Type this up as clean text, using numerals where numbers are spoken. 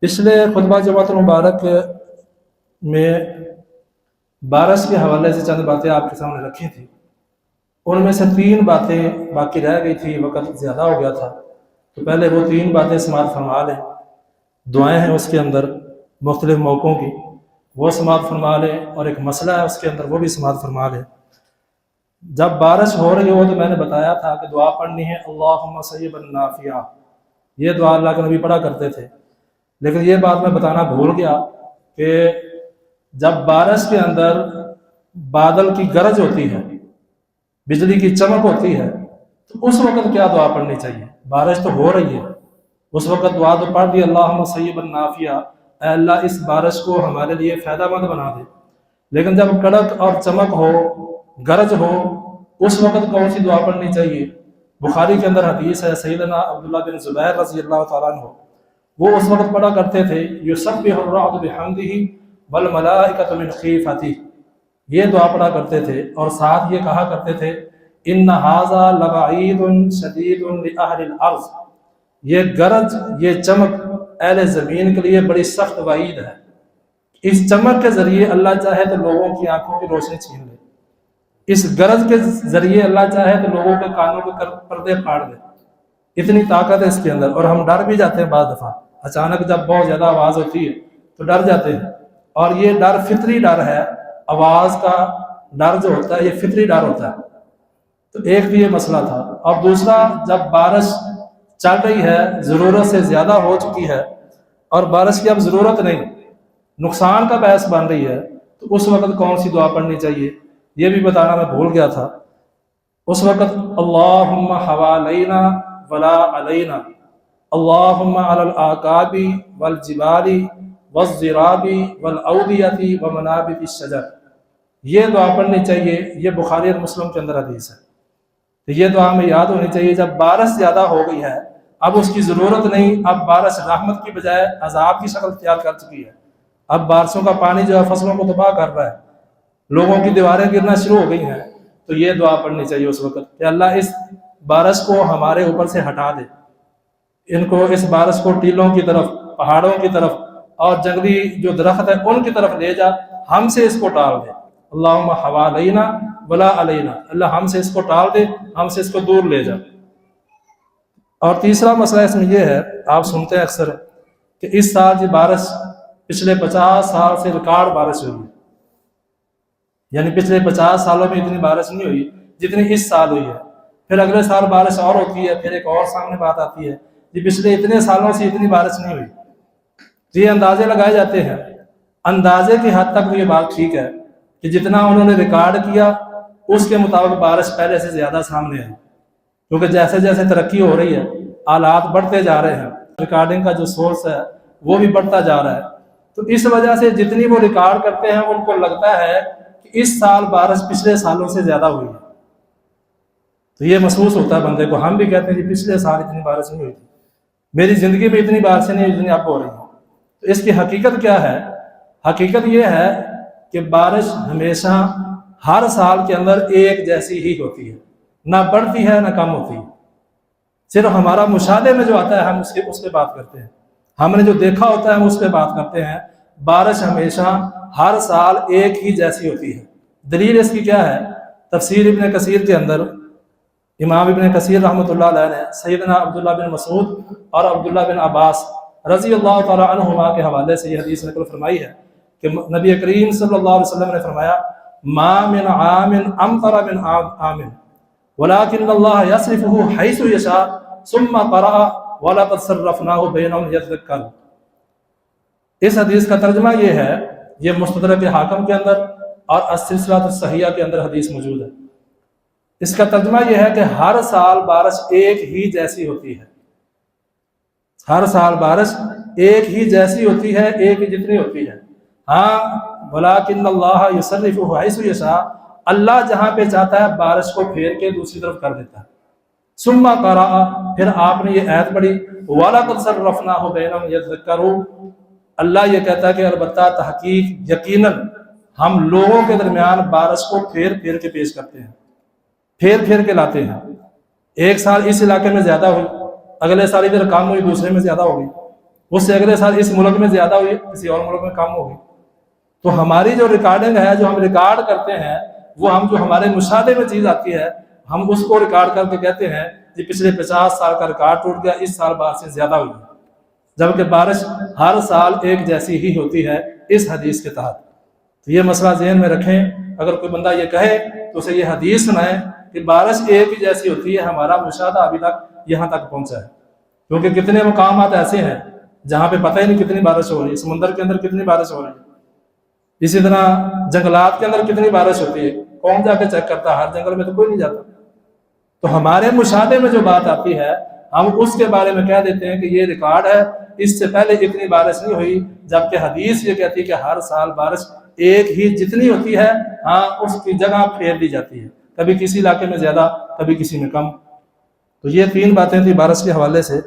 پچھلے خطبہ جمعۃ المبارک میں بارش کے حوالے سے چند باتیں آپ کے سامنے رکھی تھیں. ان میں سے 3 باتیں باقی رہ گئی تھی، وقت زیادہ ہو گیا تھا، تو پہلے وہ 3 باتیں سماعت فرما لیں. دعائیں ہیں اس کے اندر مختلف موقعوں کی، وہ سماعت فرما لیں، اور ایک مسئلہ ہے اس کے اندر، وہ بھی سماعت فرما لیں. جب بارش ہو رہی ہو تو میں نے بتایا تھا کہ دعا پڑھنی ہے اللہم صیبا نافعا. یہ دعا اللہ کے نبی پڑھا کرتے تھے. لیکن یہ بات میں بتانا بھول گیا کہ جب بارش کے اندر بادل کی گرج ہوتی ہے، بجلی کی چمک ہوتی ہے، تو اس وقت کیا دعا پڑھنی چاہیے؟ بارش تو ہو رہی ہے، اس وقت دعا تو پڑھ دی اللہم صیبا نافعا، اے اللہ اس بارش کو ہمارے لیے فائدہ مند بنا دے. لیکن جب کڑک اور چمک ہو، گرج ہو، اس وقت کون سی دعا پڑھنی چاہیے؟ بخاری کے اندر حدیث ہے، سیدنا عبداللہ بن زبیر رضی اللہ تعالیٰ عنہ وہ اس وقت پڑھا کرتے تھے یسبح الرعد بحمدہ والملائکۃ من خیفتہ. یہ دعا پڑھا کرتے تھے اور ساتھ یہ کہا کرتے تھے ان ھذا لوعید شدید لأہل الارض. یہ گرج، یہ چمک اہل زمین کے لیے بڑی سخت وعید ہے. اس چمک کے ذریعے اللہ چاہے تو لوگوں کی آنکھوں کی روشنی چھین لے، اس گرج کے ذریعے اللہ چاہے تو لوگوں کے کانوں کے پردے پھاڑ دے. اتنی طاقت ہے اس کے اندر. اور ہم ڈر بھی جاتے ہیں بعض دفعہ، اچانک جب بہت زیادہ آواز ہوتی ہے تو ڈر جاتے ہیں، اور یہ ڈر فطری ڈر ہے. آواز کا ڈر جو ہوتا ہے یہ فطری ڈر ہوتا ہے. تو ایک بھی یہ مسئلہ تھا. اور دوسرا، جب بارش چل رہی ہے، ضرورت سے زیادہ ہو چکی ہے اور بارش کی اب ضرورت نہیں، نقصان کا باعث بن رہی ہے، تو اس وقت کون سی دعا پڑھنی چاہیے یہ بھی بتانا میں بھول گیا تھا. اس وقت اللہم حوالینا ولا علینا، اللہم علی الاعقاب والجبال والضراب والاودیۃ ومنابت الشجر، یہ دعا پڑھنی چاہیے. یہ بخاری اور مسلم کے اندر حدیث ہے. تو یہ دعا ہمیں یاد ہونی چاہیے. جب بارش زیادہ ہو گئی ہے، اب اس کی ضرورت نہیں، اب بارش رحمت کی بجائے عذاب کی شکل اختیار کر چکی ہے. اب بارشوں کا پانی جو ہے فصلوں کو تباہ کر رہا ہے، لوگوں کی دیواریں گرنا شروع ہو گئی ہیں. تو یہ دعا پڑھنی چاہیے اس وقت کہ اللہ اس بارش کو ہمارے اوپر سے ہٹا دے، ان کو، اس بارش کو ٹیلوں کی طرف، پہاڑوں کی طرف اور جنگلی جو درخت ہے ان کی طرف لے جا، ہم سے اس کو ٹال دے. اللہم حوالینا ولا علینا، اللہ ہم سے اس کو ٹال دے، ہم سے اس کو دور لے جا. اور تیسرا مسئلہ اس میں یہ ہے، آپ سنتے ہیں اکثر کہ اس سال جو بارش پچھلے 50 سال سے ریکارڈ بارش ہوئی ہے، یعنی پچھلے 50 سالوں میں اتنی بارش نہیں ہوئی جتنی اس سال ہوئی ہے. پھر اگلے سال بارش اور ہوتی ہے، پھر ایک اور سامنے بات آتی ہے کہ پچھلے اتنے سالوں سے اتنی بارش نہیں ہوئی. تو یہ اندازے لگائے جاتے ہیں. اندازے کی حد تک یہ بات ٹھیک ہے کہ جتنا انہوں نے ریکارڈ کیا اس کے مطابق بارش پہلے سے زیادہ سامنے ہے، کیونکہ جیسے جیسے ترقی ہو رہی ہے، آلات بڑھتے جا رہے ہیں، ریکارڈنگ کا جو سورس ہے وہ بھی بڑھتا جا رہا ہے. تو اس وجہ سے جتنی وہ ریکارڈ کرتے ہیں ان کو لگتا ہے کہ اس سال بارش پچھلے سالوں سے زیادہ ہوئی ہے. تو یہ محسوس ہوتا ہے بندے کو. ہم بھی کہتے ہیں کہ پچھلے سال اتنی بارش نہیں ہوئی تھی، میری زندگی میں اتنی بارشیں نہیں جتنی اب ہو رہی ہیں. تو اس کی حقیقت کیا ہے؟ حقیقت یہ ہے کہ بارش ہمیشہ ہر سال کے اندر ایک جیسی ہی ہوتی ہے، نہ بڑھتی ہے نہ کم ہوتی ہے. صرف ہمارا مشاہدے میں جو آتا ہے ہم اس پہ بات کرتے ہیں، ہم نے جو دیکھا ہوتا ہے ہم اس پہ بات کرتے ہیں. بارش ہمیشہ ہر سال ایک ہی جیسی ہوتی ہے. دلیل اس کی کیا ہے؟ تفسیر ابن کثیر کے اندر امام ابن کثیر رحمۃ اللہ علیہ نے سیدنا عبداللہ بن مسعود اور عبداللہ بن عباس رضی اللہ تعالیٰ عنہما کے حوالے سے یہ حدیث نقل فرمائی ہے کہ نبی کریم صلی اللہ علیہ وسلم نے فرمایا ما من عام امطر من عام ولكن اللہ یصرفہ حیث یشاء ثم قرأ ولقد صرفناه بینہم یذکرون. اس حدیث کا ترجمہ یہ ہے، یہ مستدرک حاکم کے اندر اور السلسلہ الصحیحہ کے اندر حدیث موجود ہے. اس کا ترجمہ یہ ہے کہ ہر سال بارش ایک ہی جیسی ہوتی ہے، ہر سال بارش ایک ہی جیسی ہوتی ہے، ایک ہی جتنی ہوتی ہے. ہاں ولیکن اللہ یصرف حیث یشاء، اللہ جہاں پہ چاہتا ہے بارش کو پھیر کے دوسری طرف کر دیتا ہے. ثم قرأ، پھر آپ نے یہ آیت پڑھی وَلَقَدْ صَرَّفْنَاهُ بَيْنَهُمْ يَذَّكَّرُونَ، اللہ یہ کہتا ہے کہ البتہ تحقیق یقیناً ہم لوگوں کے درمیان بارش کو پھیر پھیر کے پیش کرتے ہیں، پھیر پھیر کے لاتے ہیں. ایک سال اس علاقے میں زیادہ ہوئی، اگلے سال ادھر کم ہوئی، دوسرے میں زیادہ ہو گئی. اس سے اگلے سال اس ملک میں زیادہ ہوئی، کسی اور ملک میں کم ہوگی۔ تو ہماری جو ریکارڈنگ ہے، جو ہم ریکارڈ کرتے ہیں، وہ ہم جو ہمارے مشاہدے میں چیز آتی ہے ہم اس کو ریکارڈ کر کے کہتے ہیں کہ پچھلے 50 سال کا ریکارڈ ٹوٹ گیا، اس سال بارشیں زیادہ ہوئی، جبکہ بارش ہر سال ایک جیسی ہی ہوتی ہے اس حدیث کے تحت۔ تو یہ مسئلہ ذہن میں رکھیں، اگر کوئی بندہ یہ کہے تو اسے یہ حدیث سنائیں کہ بارش ایک ہی جیسی ہوتی ہے، ہمارا مشاہدہ ابھی تک یہاں تک پہنچا ہے، کیونکہ کتنے مقامات ایسے ہیں جہاں پہ پتہ ہی نہیں کتنی بارش ہو رہی ہے، سمندر کے اندر کتنی بارش ہو رہی ہے، اسی طرح جنگلات کے اندر کتنی بارش ہوتی ہے، کون جا کے چیک کرتا ہے؟ ہر جنگل میں تو کوئی نہیں جاتا۔ تو ہمارے مشاہدے میں جو بات آتی ہے ہم اس کے بارے میں کہہ دیتے ہیں کہ یہ ریکارڈ ہے، اس سے پہلے اتنی بارش نہیں ہوئی، جبکہ حدیث یہ کہتی ہے کہ ہر سال بارش ایک ہی جتنی ہوتی ہے، ہاں اس کی جگہ پھیر دی جاتی ہے، کبھی کسی علاقے میں زیادہ، کبھی کسی میں کم۔ تو یہ 3 باتیں تھیں بارش کے حوالے سے۔